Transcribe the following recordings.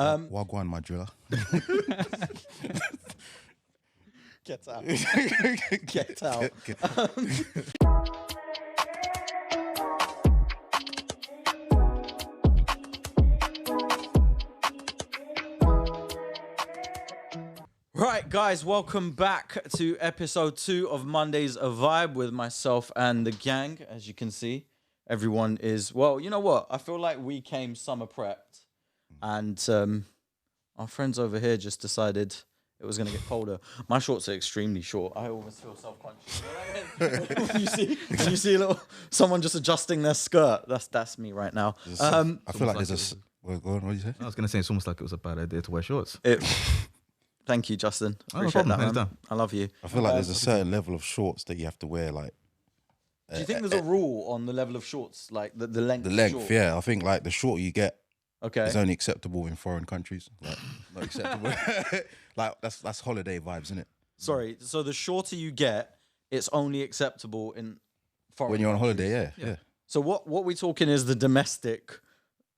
Wagwan, my driller. Get out. Get out. Right, guys, welcome back to episode 2 of Monday's A Vibe with myself and the gang. As you can see, everyone is, well, you know what? I feel like we came summer prepped and our friends over here just decided it was going to get colder. My shorts are extremely short. I always feel self-conscious. when you see someone just adjusting their skirt, that's me right now. I feel like there's a... Well, go on, what did you say? I was going to say it's almost like it was a bad idea to wear shorts. Thank you, Justin. No Appreciate problem. that, man. I love you. I feel like there's a certain level of shorts that you have to wear, like... Do you think there's a rule on the level of shorts, like the length? The of length, short? yeah. I think like the shorter you get, Okay. it's only acceptable in foreign countries. Like, not acceptable. Like that's holiday vibes, isn't it? Sorry. So the shorter you get, it's only acceptable in foreign When you're on countries. holiday, yeah. So what we're talking is the domestic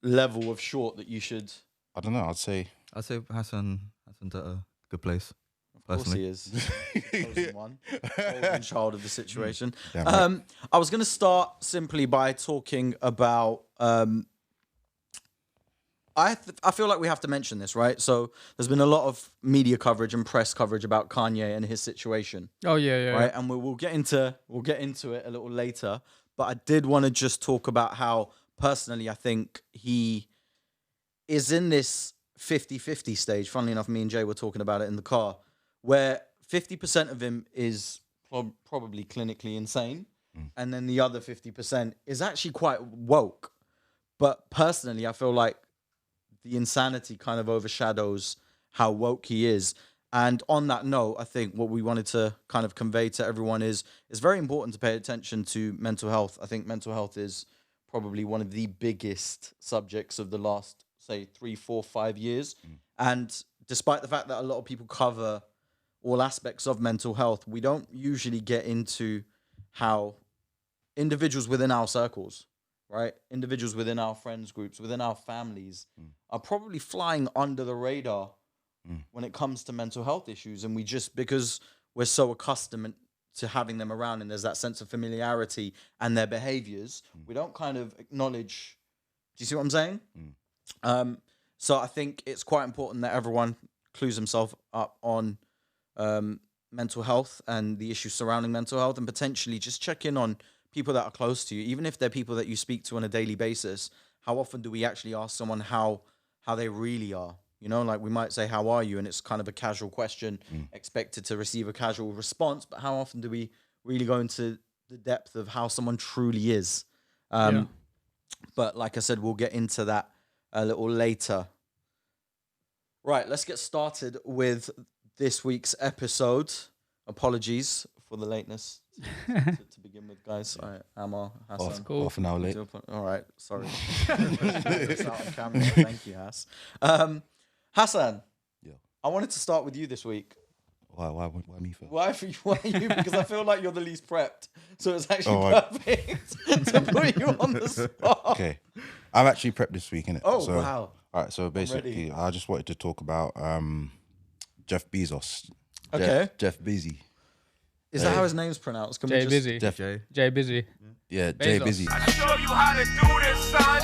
level of short that you should. I don't know. I'd say Hassan's at a good place. Of course he Personally. is. Chosen one. Golden child of the situation. Damn right. I was going to start simply by talking about. I feel like we have to mention this, right? So there's been a lot of media coverage and press coverage about Kanye and his situation. Oh yeah. Right, and we'll get into it a little later. But I did want to just talk about how personally I think he is in this 50-50 stage. Funnily enough, me and Jay were talking about it in the car, where 50% of him is probably clinically insane, and then the other 50% is actually quite woke. But personally, I feel like the insanity kind of overshadows how woke he is. And on that note, I think what we wanted to kind of convey to everyone is it's very important to pay attention to mental health. I think mental health is probably one of the biggest subjects of the last, say, 3, 4, 5 years. And despite the fact that a lot of people cover all aspects of mental health, we don't usually get into how individuals within our circles, right? Individuals within our friends groups, within our families are probably flying under the radar when it comes to mental health issues. And we just, because we're so accustomed to having them around and there's that sense of familiarity and their behaviors, we don't kind of acknowledge. Do you see what I'm saying? So I think it's quite important that everyone clues himself up on mental health and the issues surrounding mental health, and potentially just check in on people that are close to you, even if they're people that you speak to on a daily basis. How often do we actually ask someone how they really are? You know, like we might say, how are you? And it's kind of a casual question, expected to receive a casual response. But how often do we really go into the depth of how someone truly is? But like I said, we'll get into that a little later. Right, let's get started with this week's episode. Apologies for the lateness to begin with, guys. All right, Amar, Hassan. Cool. Half an hour late. All right, sorry. It's out on camera. Thank you, Hass. Hassan, Yeah. I wanted to start with you this week. Why me first? Why you? Because I feel like you're the least prepped. So it's actually right. perfect to put you on the spot. Okay. I've actually prepped this week, innit? Oh, So, wow. All right, so basically, I just wanted to talk about Jeff Bezos. Okay. Jeff Bezos. Is that how his name's pronounced? Can we Jay just... Busy. Jay. Busy. Yeah, Jay Bezos. Busy. I show you how to do this, son.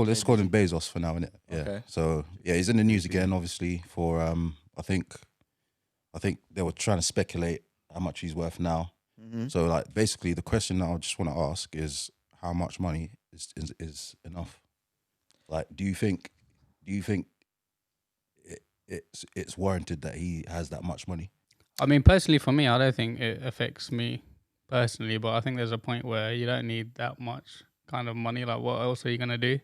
Let's call him Bezos for now, innit? Yeah. Okay. So yeah, he's in the news again, obviously, for I think they were trying to speculate how much he's worth now. So like basically the question that I just want to ask is how much money is enough? Like do you think it's warranted that he has that much money? I mean, personally, for me, I don't think it affects me personally, but I think there's a point where you don't need that much kind of money. Like, what else are you gonna do?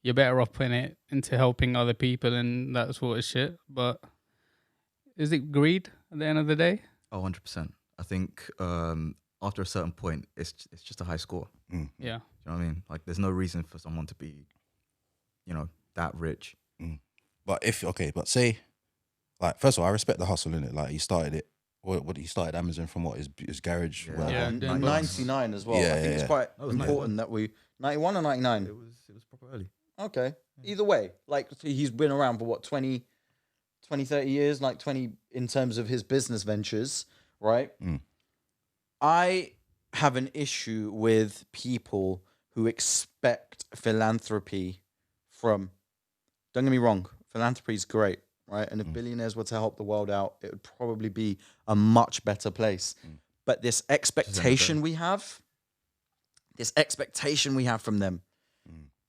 You're better off putting it into helping other people and that sort of shit. But is it greed at the end of the day? Oh, 100%. I think after a certain point, it's just a high score. Yeah. You know what I mean? Like, there's no reason for someone to be, that rich. But say, like, first of all, I respect the hustle in it. Like, he started it. What he started Amazon from his garage. Yeah. Well, Yeah. In doing 99 as well. Yeah, I think it's yeah. quite That was important that we... 91 or 99? It was proper early. Okay. Either way, like he's been around for what 20, 30 years, like 20 in terms of his business ventures, right? I have an issue with people who expect philanthropy from. Don't get me wrong, philanthropy is great, right? And if billionaires were to help the world out, it would probably be a much better place. But this expectation we have from them,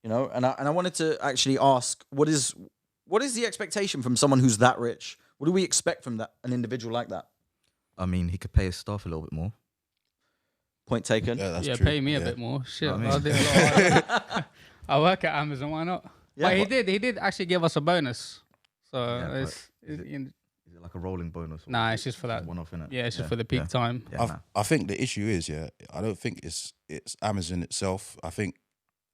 you know, and I wanted to actually ask, what is the expectation from someone who's that rich? What do we expect from an individual like that? I mean, he could pay his staff a little bit more. Point taken. Yeah, that's Yeah, true. pay me a bit more. Shit, I mean- I'll do a lot. I work at Amazon. Why not? Yeah, but he did actually give us a bonus. So Yeah, but it's is it like a rolling bonus? Or nah, is it's it just for that. one-off, innit? Yeah, it's just for the peak time. Yeah, nah. I think the issue is, I don't think it's Amazon itself. I think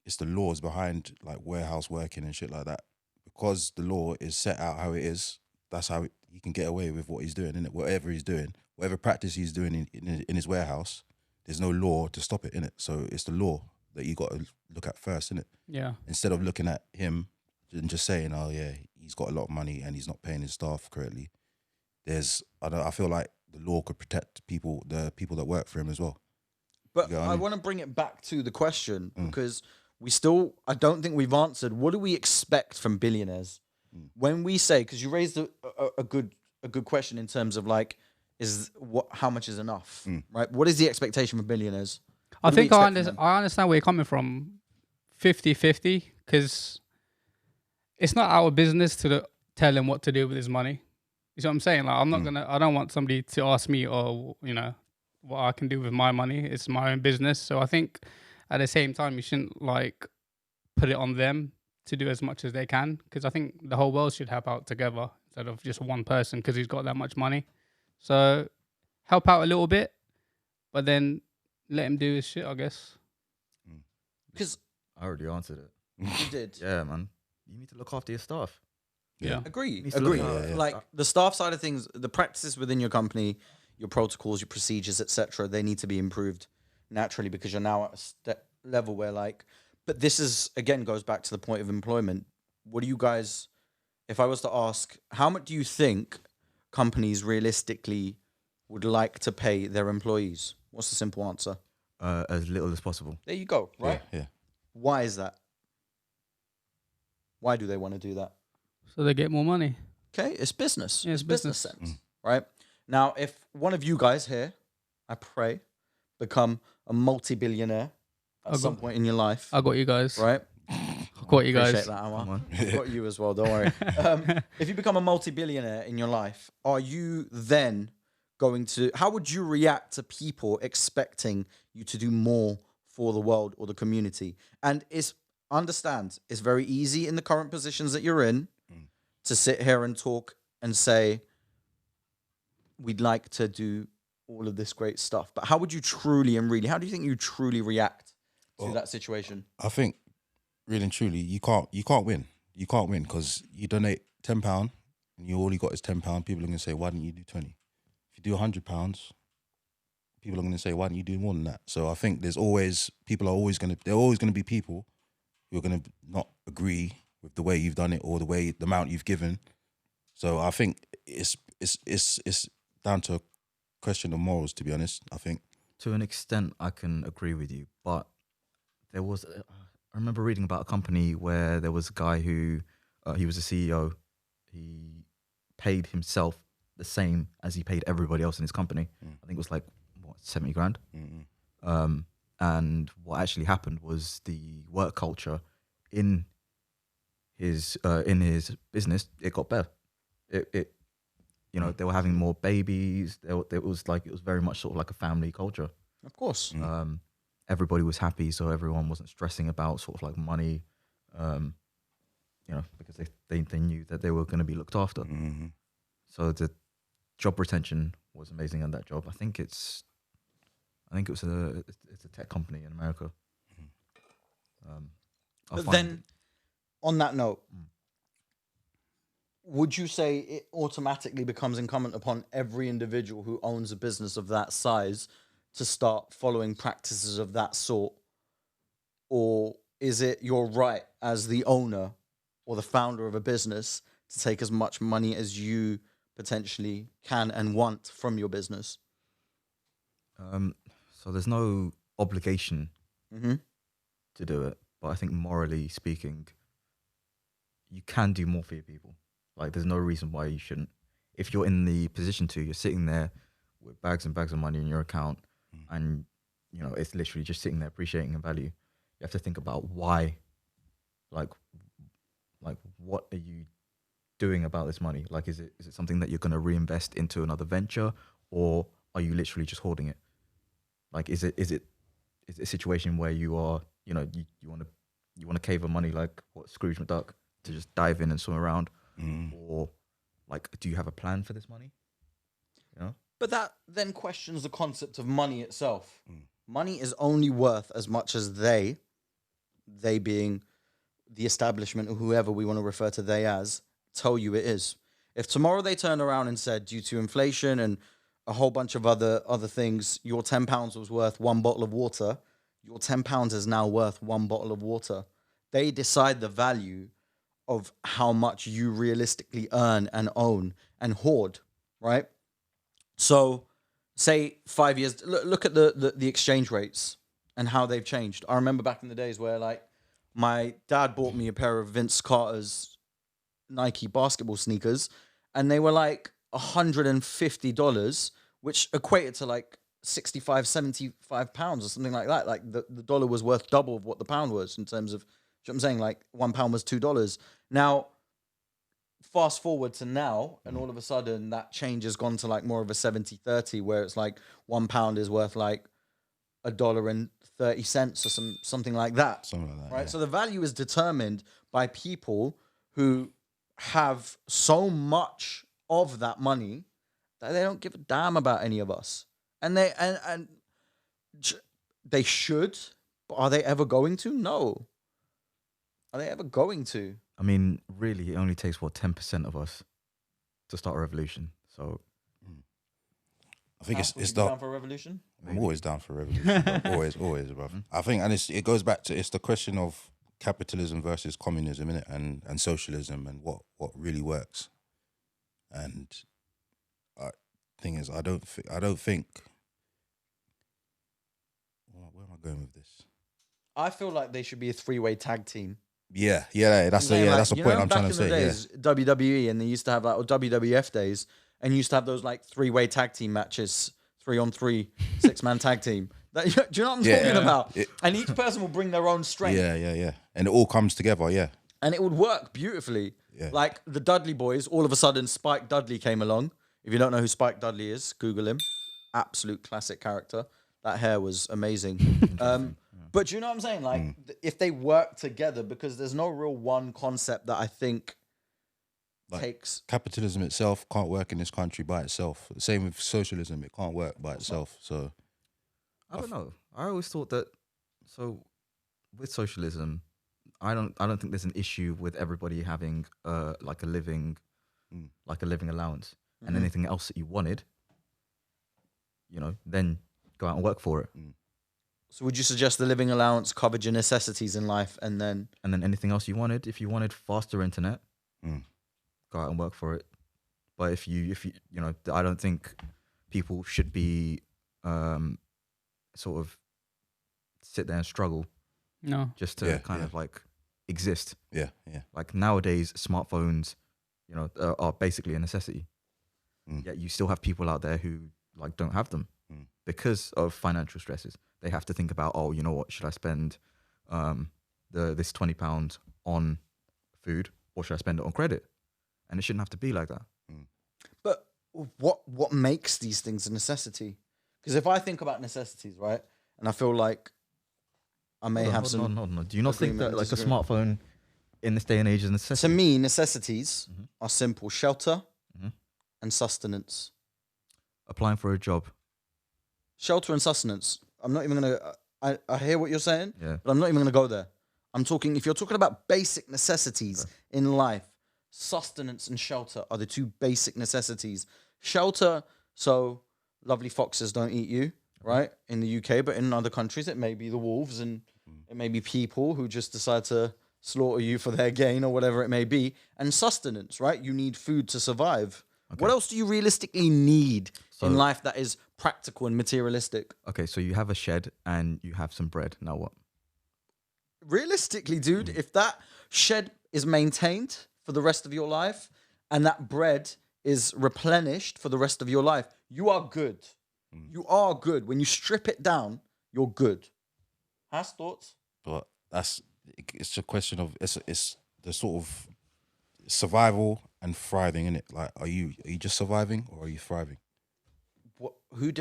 it's the laws behind like warehouse working and shit like that. Because the law is set out how it is, that's how he can get away with what he's doing, innit? Whatever he's doing, whatever practice he's doing in his warehouse, there's no law to stop it, innit? So it's the law that you got to look at first, innit? Yeah. Instead of looking at him and just saying, oh yeah, he's got a lot of money and he's not paying his staff correctly. I feel like the law could protect the people that work for him as well. But You get what I I mean? want to bring it back to the question because I don't think we've answered. What do we expect from billionaires when we say? Because you raised a good question in terms of like, how much is enough, right? What is the expectation for billionaires? I What do we think I expect from them? understand where you're coming from 50-50 because it's not our business to tell him what to do with his money. You see what I'm saying? Like, I don't want somebody to ask me or, you know, what I can do with my money. It's my own business. So I think at the same time, you shouldn't like put it on them to do as much as they can because I think the whole world should help out together instead of just one person because he's got that much money. So help out a little bit, but then let him do his shit, I guess. Because I already answered it. you did. Yeah, man. You need to look after your staff. Yeah. Agree. Needs to look Agree. at it. Like the staff side of things, the practices within your company, your protocols, your procedures, etc., they need to be improved naturally because you're now at a level where like. But this is again goes back to the point of employment. What do you guys? If I was to ask, how much do you think companies realistically would like to pay their employees? What's the simple answer? As little as possible. There you go. Right. Yeah. Why is that? Why do they want to do that? So they get more money. Okay, it's business. Yeah, it's it's business business. sense, right? Now, if one of you guys here, I pray, become a multi-billionaire at some point in your life, I got you guys. right? I got you Appreciate guys. that, Amar. Come on. I've got you as well. Don't worry. If you become a multi-billionaire in your life, are you then going to? How would you react to people expecting you to do more for the world or the community? And understand, it's very easy in the current positions that you're in to sit here and talk and say, we'd like to do all of this great stuff. But how would you truly and really, how do you think you truly react to that situation? I think really and truly, you can't win. You can't win because you donate £10 and all you got is £10. People are going to say, why didn't you do 20? If you do £100, people are going to say, why didn't you do more than that? So I think there are always going to be people who are going to not agree with the way you've done it or the amount you've given. So I think it's down to a question of morals, to be honest. I think To an extent, I can agree with you, but there was. I remember reading about a company where there was a guy who he was a CEO. He paid himself the same as he paid everybody else in his company. I think it was like 70 grand. And what actually happened was the work culture in his business, it got better. It you know, they were having more babies. It was very much sort of like a family culture. Of course. Everybody was happy, so everyone wasn't stressing about sort of like money, you know, because they knew that they were going to be looked after. So the job retention was amazing in that job. I think it's a tech company in America. But then, on that note, would you say it automatically becomes incumbent upon every individual who owns a business of that size to start following practices of that sort? Or is it your right as the owner or the founder of a business to take as much money as you potentially can and want from your business? So there's no obligation Mm-hmm. to do it, but I think morally speaking, you can do more for your people. Like, there's no reason why you shouldn't. If you're in the position to, you're sitting there with bags and bags of money in your account, and it's literally just sitting there appreciating in value. You have to think about why, like what are you doing about this money? Like, is it something that you're going to reinvest into another venture, or are you literally just hoarding it? Like, is it a situation where you are, you want to cave of money like what Scrooge McDuck to just dive in and swim around, or like, do you have a plan for this money? But that then questions the concept of money itself. Money is only worth as much as they being the establishment or whoever we want to refer to they as, tell you it is. If tomorrow they turn around and said, due to inflation and a whole bunch of other things, your £10 was worth one bottle of water, your £10 is now worth one bottle of water. They decide the value of how much you realistically earn and own and hoard, right? So say 5 years, look at the exchange rates and how they've changed. I remember back in the days where, like, my dad bought me a pair of Vince Carter's Nike basketball sneakers, and they were like $150, which equated to like 65, 75 pounds or something like that. Like the dollar was worth double of what the pound was in terms of, you know what I'm saying? Like £1 was $2. Now, fast forward to now, and all of a sudden that change has gone to like more of a 70-30, where it's like £1 is worth like $1.30 or something like that. Something like that, right? yeah. So the value is determined by people who have so much of that money that they don't give a damn about any of us. And they should, but are they ever going to? No. Are they ever going to? I mean, really, it only takes 10% of us to start a revolution. So I think Would it's you be the. down for a revolution? I'm always down for revolution. Bro. always, bro. I think, and it goes back to, it's the question of capitalism versus communism, innit? And socialism, and what really works. And thing is, I don't think. Where am I going with this? I feel like they should be a three-way tag team. Yeah. That's I'm saying, that's the you point know, I'm trying to back in the say. days, WWE, and they used to have like, or WWF days, and you used to have those like three-way tag team matches, 3-on-3, 6-man tag team. Do you know what I'm talking about? And each person will bring their own strength. Yeah. And it all comes together. Yeah. And it would work beautifully. Yeah. Like the Dudley boys, all of a sudden Spike Dudley came along. If you don't know who Spike Dudley is, Google him. Absolute classic character. That hair was amazing. But you know what I'm saying? Like, if they work together, because there's no real one concept that I think takes... Capitalism itself can't work in this country by itself. Same with socialism. It can't work by itself. So I don't know. I always thought that. So with socialism, I don't think there's an issue with everybody having like a living allowance, and anything else that you wanted, then go out and work for it. So would you suggest the living allowance covered your necessities in life, and then anything else you wanted? If you wanted faster internet, go out and work for it. But if you I don't think people should be sort of sit there and struggle. No. Just to kind of like exist. Yeah. Like nowadays, smartphones, are basically a necessity. Yet you still have people out there who like don't have them because of financial stresses. They have to think about, oh, you know what, should I spend this £20 on food, or should I spend it on credit? And it shouldn't have to be like that. But what makes these things a necessity? Because if I think about necessities, right, and I feel like I may have some... No. Do you not think that like a smartphone in this day and age is a necessity? To me, necessities are simple: shelter and sustenance. Applying for a job. Shelter and sustenance. I'm not even going to... I hear what you're saying, Yeah. but I'm not even going to go there. I'm talking... If you're talking about basic necessities in life, sustenance and shelter are the two basic necessities. Shelter, so lovely foxes don't eat you, right? In the UK, but in other countries, it may be the wolves and It may be people who just decide to slaughter you for their gain or whatever it may be. And sustenance, right? You need food to survive. What else do you realistically need in life that is practical and materialistic? Okay, so you have a shed and you have some bread. Now what? Realistically, dude, if that shed is maintained for the rest of your life and that bread is replenished for the rest of your life, you are good. You are good. When you strip it down, you're good. Has thoughts? But it's a question of it's the sort of survival and thriving, in it. Like, are you just surviving or are you thriving? Who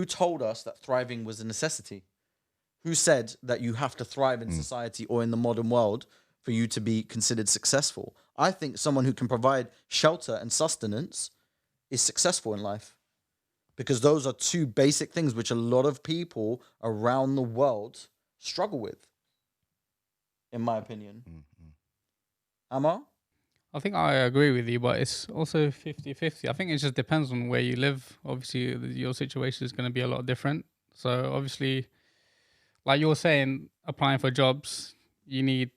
told us that thriving was a necessity? Who said that you have to thrive in society or in the modern world for you to be considered successful? I think someone who can provide shelter and sustenance is successful in life, because those are two basic things which a lot of people around the world struggle with, in my opinion. Amar? I think I agree with you, but it's also 50-50. I think it just depends on where you live. Obviously, your situation is going to be a lot different. So obviously, like you're saying, applying for jobs, you need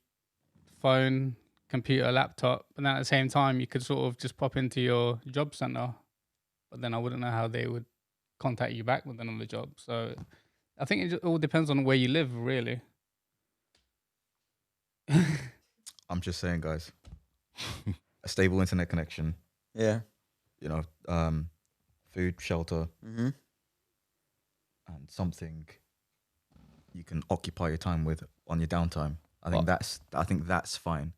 phone, computer, laptop, but then at the same time, you could sort of just pop into your job center, but then I wouldn't know how they would contact you back with another job. So I think it all depends on where you live, really. I'm just saying, guys, a stable internet connection, Yeah. you know, food, shelter, and something you can occupy your time with on your downtime. I think that's fine.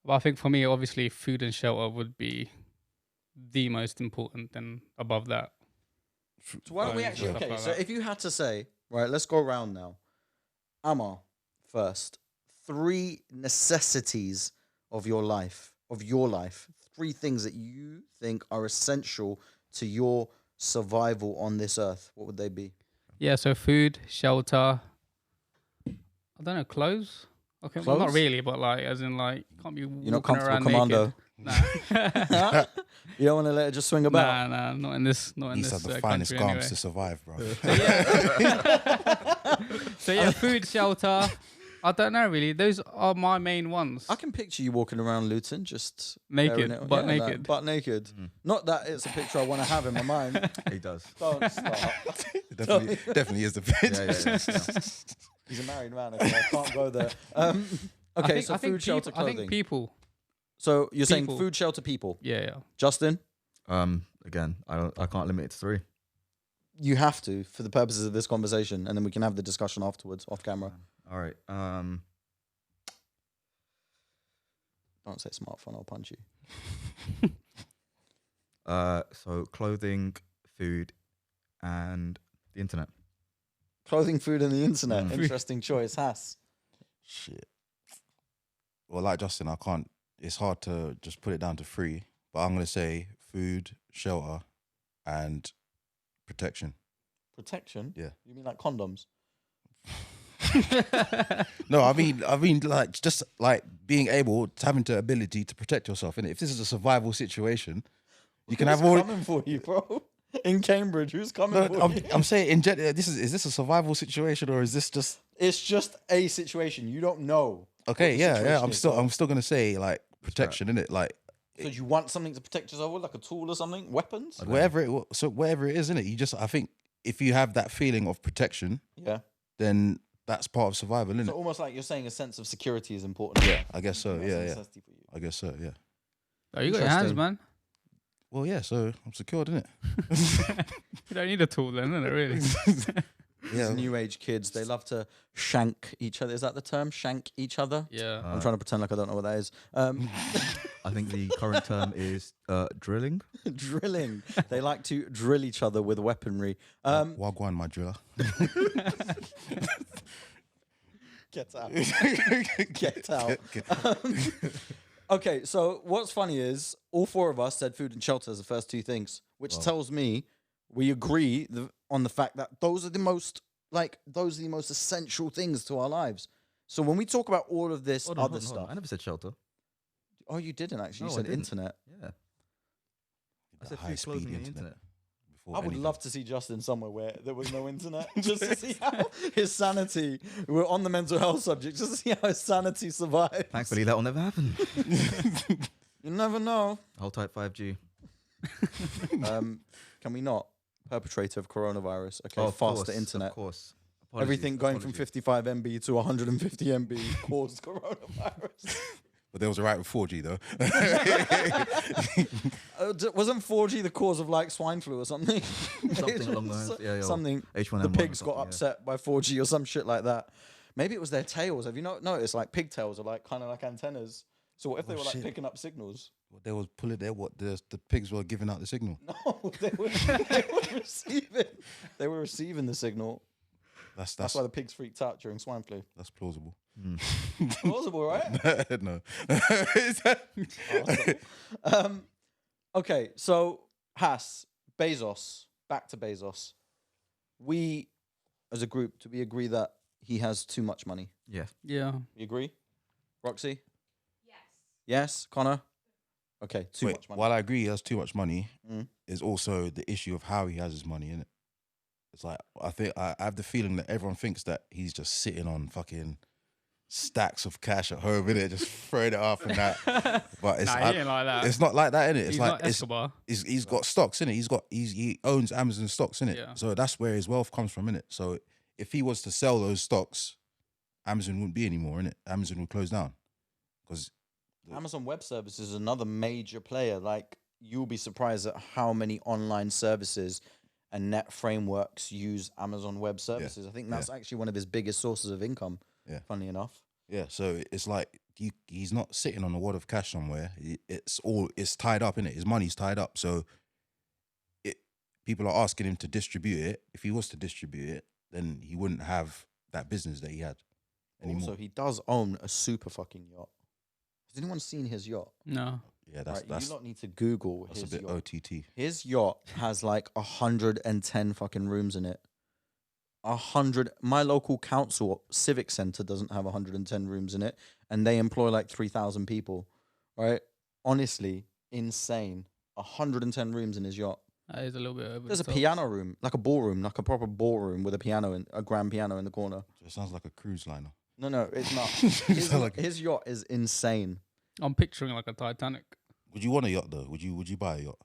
But I think for me, obviously, food and shelter would be the most important, and above that. So why don't we actually, Stuff okay, like so that. if you had to say, right, let's go around now. Amar, first, 3 necessities of your life, 3 things that you think are essential to your survival on this earth. What would they be? Yeah, so food, shelter, I don't know, clothes? Okay, well, not Clothes? really, but like, as in, like, you can't be You're not walking comfortable around commando. naked. Nah. You don't want to let it just swing about? Nah, not in this These are this the finest country garments anyway. to survive, bro. So yeah, food, shelter. I don't know really. Those are my main ones. I can picture you walking around Luton just Naked, bearing it- butt like, naked. butt naked. Not that it's a picture I want to have in my mind. He does. Don't start. definitely is the pitch. Yeah. He's a married man. Okay, I can't go there. Okay, so food, shelter, I clothing. think people. So you're saying people. food, shelter, people. Yeah. Justin, Again, I can't limit it to 3. you have to for the purposes of this conversation, and then we can have the discussion afterwards, off camera. All right. Don't say smartphone, I'll punch you. So clothing, food, and the internet. Clothing, food, and the internet. Interesting choice, Hass. Shit. Well, like Justin, I can't. It's hard to just put it down to 3, but I'm gonna say food, shelter, and protection. Protection? Yeah. You mean like condoms? No, I mean, like just like being able, having the ability to protect yourself. And if this is a survival situation, you can have all. Who's coming for you, bro? In Cambridge, who's coming No, for you? I'm saying, is this a survival situation or is this just It's just a situation. You don't know. okay? what the Yeah. situation is, bro. I'm still gonna say like protection, innit? Like So you want something to protect yourself with, like a tool or something? Weapons? whatever it is, innit? You just, I think if you have that feeling of protection, Yeah. then that's part of survival, innit? So almost like you're saying a sense of security is important. Yeah, I guess so. That's a Yeah. necessity for you. I guess so. Yeah. Oh, you got your hands, Interesting. man. Well, yeah. So I'm secured, innit? You don't need a tool then, innit, really? These new age kids, they love to shank each other. Is that the term? Shank each other? Yeah. I'm trying to pretend like I don't know what that is. I think the current term is drilling. Drilling. They like to drill each other with weaponry. Wagwan, my driller. Get out. Get out. Okay, so what's funny is all 4 of us said food and shelter as the first 2 things, which tells me we agree on the fact that those are the most essential things to our lives. So when we talk about all of this Hold on, other hold on, hold on. stuff, I never said shelter. oh, you didn't actually. No, You I said didn't. internet. Yeah. I said High food, speed clothing, and internet. internet. I would love to see Justin somewhere where there was no internet, just to see how his sanity. We're on the mental health subject, just to see how his sanity survives. Thankfully, that will never happen. You never know. Hold tight 5G. Can we not? Perpetrator of coronavirus. Okay, Of faster course, internet. Of course. Everything going from 55 MB to 150 MB caused coronavirus. But there was a right with 4G though. Wasn't 4G the cause of like swine flu or something? Something along those. Yeah, Something. H1N1 The pigs or got something, upset by 4G or some shit like that. Maybe it was their tails. Have you not noticed? Like pigtails are like kind of like antennas. So what if they were like shit. picking up signals? They was pulling there. What the pigs were giving out the signal. No, they were receiving. They were receiving the signal. That's why the pigs freaked out during swine flu. That's plausible. Plausible, right? No. Okay, so Bezos, back to Bezos. We, as a group, do we agree that he has too much money? Yeah. Yeah. You agree? Roxy? Yes. Yes? Connor? Okay, too much money. While I agree he has too much money, is also the issue of how he has his money, innit? It's like, I have the feeling that everyone thinks that he's just sitting on fucking stacks of cash at home, innit? Just throwing it up and that. But it's, Nah, he ain't like that. It's not like that, innit? It's He's like not Escobar. he's got stocks, innit? He owns Amazon stocks, innit? Yeah. So that's where his wealth comes from, innit? So if he was to sell those stocks, Amazon wouldn't be anymore, innit? Amazon would close down. Because Amazon Web Services is another major player. Like, you'll be surprised at how many online services and net frameworks use Amazon Web Services. I think that's actually one of his biggest sources of income, funnily enough. Yeah, so it's like he's not sitting on a wad of cash somewhere. It's tied up, innit? His money's tied up. So people are asking him to distribute it. If he was to distribute it, then he wouldn't have that business that he had anymore. Also, he does own a super fucking yacht. Has anyone seen his yacht? No. Yeah, Right, that's you lot need to Google a his bit yacht. OTT. His yacht has like 110 fucking rooms in it. 100. My local council civic center doesn't have 110 rooms in it, and they employ like 3,000 people. Right? Honestly, insane. 110 rooms in his yacht. That is a little bit over. There's a the top. piano room, like a ballroom, like a proper ballroom with a piano and a grand piano in the corner. It sounds like a cruise liner. No, it's not. His yacht is insane. I'm picturing like a Titanic. Would you want a yacht though? Would you buy a yacht?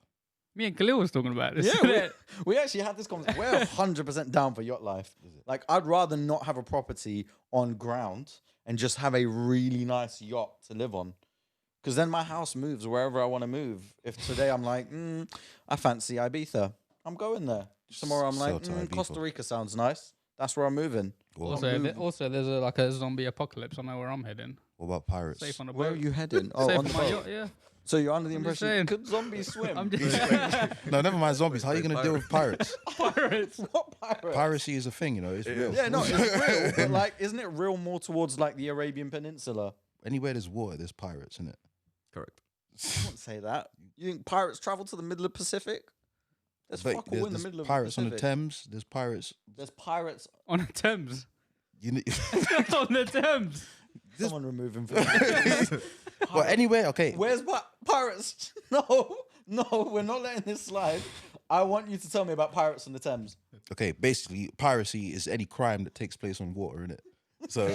Me and Khalil was talking about this. Yeah, we actually had this conversation. We're 100% down for yacht life. Like, I'd rather not have a property on ground and just have a really nice yacht to live on. Because then my house moves wherever I want to move. If today I'm like, I fancy Ibiza, I'm going there. Tomorrow I'm Sail like, to Ibiza. Costa Rica sounds nice. That's where I'm moving. Also, there's like a zombie apocalypse. I know where I'm heading. What about pirates? Safe on the Where are boat. you heading? Oh, Safe on the on my boat. yacht, yeah. So you're under the I'm just impression, saying. could zombies swim? I'm just No, never mind zombies. How are you going to deal with pirates? pirates. What pirates? Piracy is a thing, you know. It's real. Yeah, no, it's real. But like, isn't it real more towards like the Arabian Peninsula? Anywhere there's water, there's pirates, isn't it? Correct. I wouldn't say that. You think pirates travel to the middle of Pacific? There's fuck all in the middle of pirates on the Pacific. Thames. There's pirates. There's pirates. On the Thames. You need, On the Thames. Someone remove him from well, anywhere. Okay. Where's pirates? No, we're not letting this slide. I want you to tell me about pirates on the Thames. Okay. Basically, piracy is any crime that takes place on water, innit? So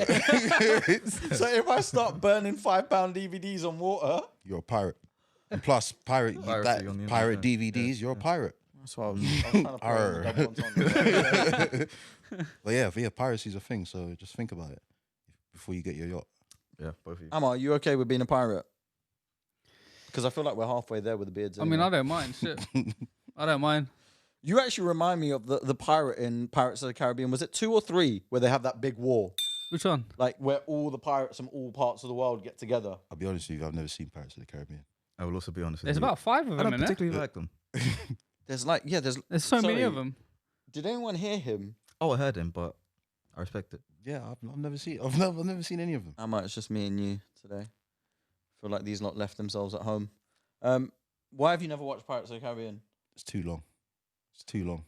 So if I start burning £5 DVDs on water, you're a pirate. And plus, pirate Piracy on the pirate internet, DVDs. You're a pirate. that's what I was trying to put on the double entendre. But yeah, piracy's a thing. So just think about it before you get your yacht. Yeah, both of you. Amar, are you okay with being a pirate? Because I feel like we're halfway there with the beards. I mean, I don't mind. Shit. I don't mind. You actually remind me of the pirate in Pirates of the Caribbean. Was it 2 or 3 where they have that big war? Which one? Like where all the pirates from all parts of the world get together. I'll be honest with you. I've never seen Pirates of the Caribbean. I will also be honest with There's you. about 5 of I them don't in there. particularly like them. There's like, there's There's so many Sorry. of them. Did anyone hear him? Oh, I heard him, but I respect it. Yeah, I've never seen. I've never seen any of them. Amar, it's just me and you today. Feel like these lot left themselves at home. Why have you never watched Pirates of the Caribbean? It's too long. It's too long.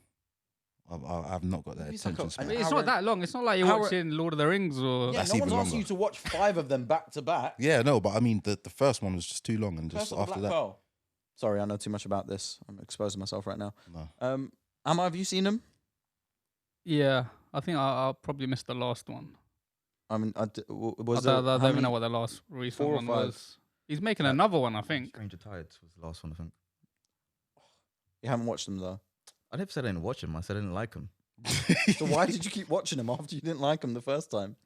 I've not got that It's like attention a- span. I mean, it's Hour not and- that long. It's not like you're hour- watching Lord of the Rings or. Yeah, That's no one's even asking you longer. to watch 5 of them back to back. Yeah, no, but I mean the first one was just too long, and Curse just of the after Black that, Pearl. Sorry, I know too much about this. I'm exposing myself right now. no. Amar, have you seen him? Yeah, I think I'll probably missed the last one. I mean, was I there? don't how even know many- what the last recent 4 or one 5? was. He's making another one, I think. Stranger Tides was the last one, I think. You haven't watched them though. I never said I didn't watch him. I said I didn't like him. So why did you keep watching them after you didn't like them the first time?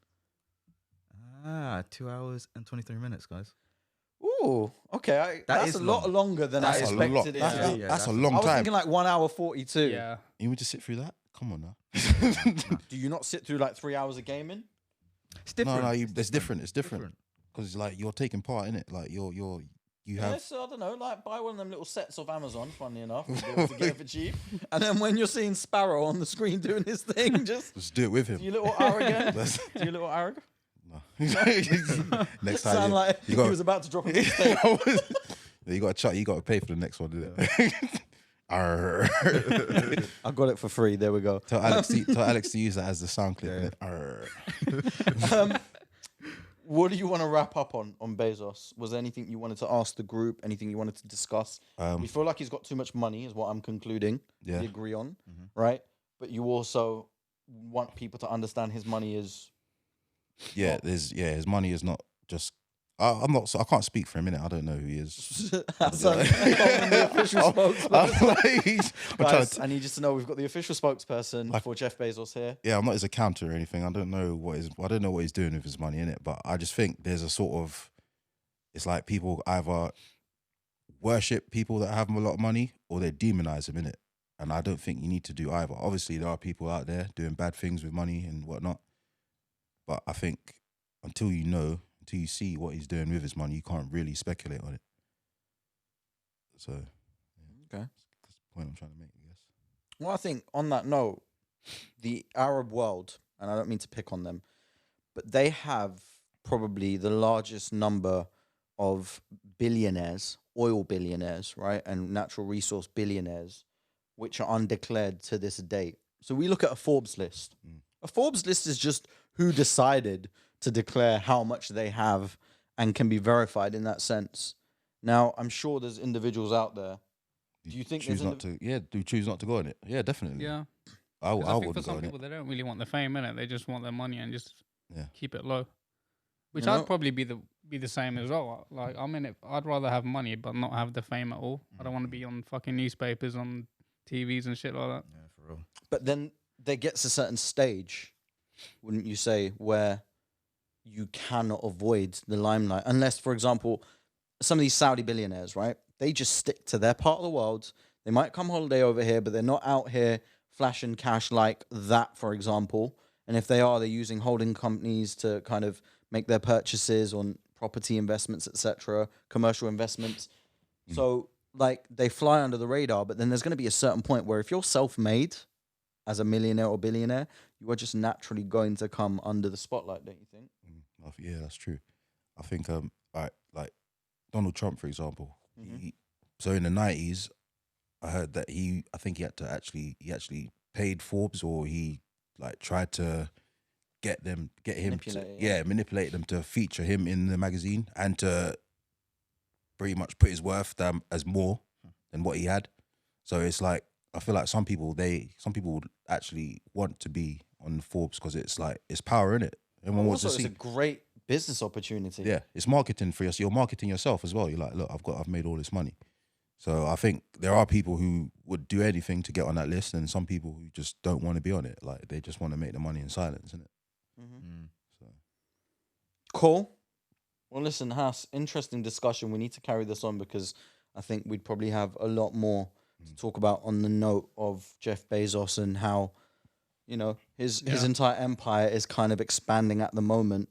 2 hours and 23 minutes, guys. Ooh, okay. That's is a lot long. longer than I That's a lot. expected. That's, it to that's, be. Yeah, that's a that's- long I was time. thinking like 1 hour 42. Yeah. You want to sit through that? Come on now. Do you not sit through like 3 hours of gaming? It's different. No, it's different. It's different because like you're taking part in it. Like you Yeah, have. so I don't know, like buy one of them little sets off Amazon, funny enough, and be able to get it for cheap. And then when you're seeing Sparrow on the screen doing his thing, just do it with do him. you little arrogant. Do you little arrogant? No. Next time Sound like you he got was about to drop a mistake. you got to chat. You got to pay for the next one, isn't it? Arr. I got it for free. There we go. Tell Alex to use that as the sound clip. innit? Arr. What do you want to wrap up on Bezos? Was there anything you wanted to ask the group? Anything you wanted to discuss? We feel like he's got too much money, is what I'm concluding. Yeah. We agree on, right? But you also want people to understand his money is. Yeah, his money is not just. I'm not. So I can't speak for him, innit? I don't know who he is. Hassan, the official spokesperson. I'm trying Guys, to. I need you to know we've got the official spokesperson for Jeff Bezos here. Yeah, I'm not his accountant or anything. I don't know what he's doing with his money in it. But I just think there's a sort of, it's like people either worship people that have a lot of money or they demonize them in it. And I don't think you need to do either. Obviously, there are people out there doing bad things with money and whatnot. But I think until you see what he's doing with his money, you can't really speculate on it. So, yeah, Okay. that's the point I'm trying to make, I guess. Well, I think on that note, the Arab world, and I don't mean to pick on them, but they have probably the largest number of billionaires, oil billionaires, right, and natural resource billionaires, which are undeclared to this date. So we look at a Forbes list. A Forbes list is just who decided to declare how much they have and can be verified in that sense. Now, I'm sure there's individuals out there. Do you think choose there's not to? Yeah, do you choose not to go on it? Yeah, definitely. Yeah. I 'Cause I think for wouldn't go some on people, it. they don't really want the fame, innit? They just want their money and just Yeah. keep it low. Which You know- I'd probably be the same as well. Like, I'm in it. I'd rather have money but not have the fame at all. I don't want to be on fucking newspapers, on TVs and shit like that. Yeah, for real. But then there gets a certain stage, wouldn't you say, where you cannot avoid the limelight. Unless, for example, some of these Saudi billionaires, right? They just stick to their part of the world. They might come holiday over here, but they're not out here flashing cash like that, for example. And if they are, they're using holding companies to kind of make their purchases on property investments, etc., commercial investments. So, like, they fly under the radar, but then there's going to be a certain point where if you're self-made as a millionaire or billionaire, you are just naturally going to come under the spotlight, don't you think? Yeah, that's true. I think like Donald Trump, for example. So in the 90s, I heard that he actually paid Forbes, or he like tried to get him manipulate them to feature him in the magazine and to pretty much put his worth down as more than what he had. So it's like, I feel like some people would actually want to be on Forbes because it's like, it's power in it. Everyone wants Also, to it's see. a great business opportunity. Yeah, it's marketing for you. So you're marketing yourself as well. You're like, look, I've made all this money. So I think there are people who would do anything to get on that list, and some people who just don't want to be on it. Like, they just want to make the money in silence, innit? So Cool. Well, listen, Hass, interesting discussion. We need to carry this on because I think we'd probably have a lot more to talk about on the note of Jeff Bezos and how, you know, his entire empire is kind of expanding at the moment.